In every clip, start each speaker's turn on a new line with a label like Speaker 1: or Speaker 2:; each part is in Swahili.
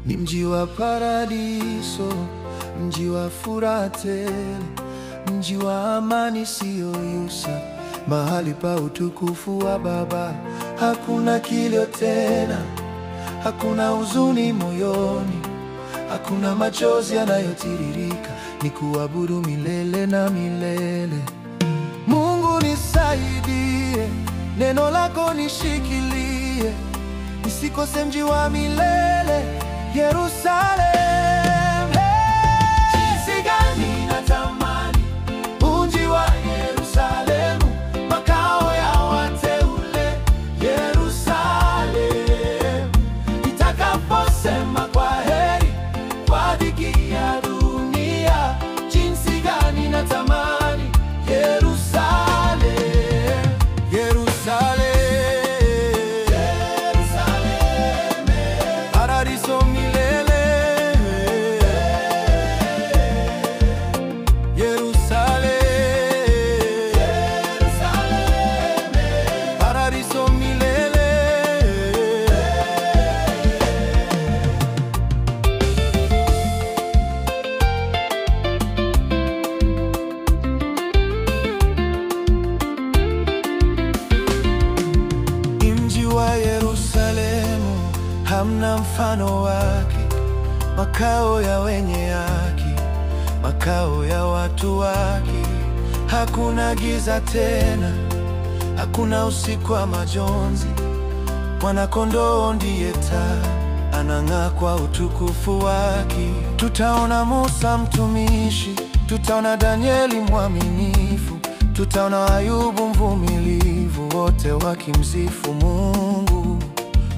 Speaker 1: Ni mji wa paradiso, mji wa furaha tele, mji wa amani isiyoisha, mahali pa utukufu wa Baba. Hakuna kilio tena, hakuna huzuni moyoni, hakuna machozi yanayotiririka, ni kuabudu milele na milele. Mungu nisaidie, neno lako nishikilie, nisikose mji wa milele, Yerusalemu. Jinsi gani natamani mji wa Yerusalemu, makao ya wateule, Yerusalemu. Nitakaposema kwa heri kwa dhiki ya dunia, jinsi gani natamani Yerusalemu, Yerusalemu. Paradiso milele, Yerusalemu, paradiso milele. Mji wa Yerusalemu hamna mfano wake, makao ya wenye haki, makao ya watu wake. Hakuna giza tena, hakuna usiku wa majonzi. Mwana-Kondoo ndiye taa, anang'aa kwa utukufu wake. Tutaona Musa mtumishi, tutaona Danieli mwaminifu, tutaona Ayubu mvumilivu, wote wakimsifu Mungu.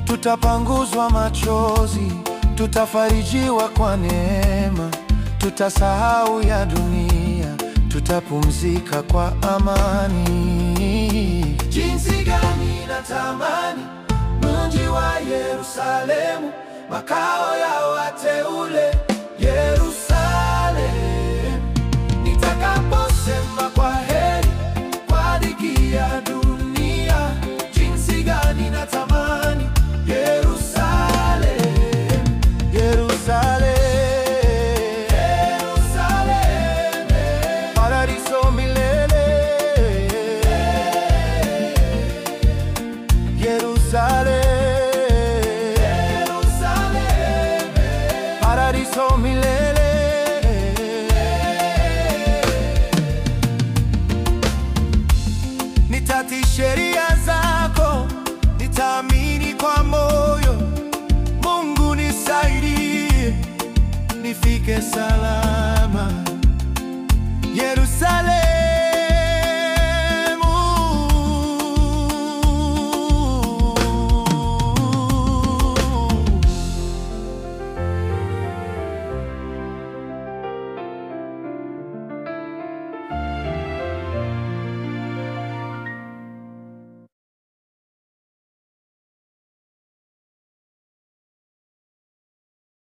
Speaker 1: Tutapanguzwa machozi, tutafarijiwa kwa neema, tutasahau ya dunia, tutapumzika kwa amani. Jinsi gani natamani mji wa Yerusalemu, makao ya wateule, Yerusalemu.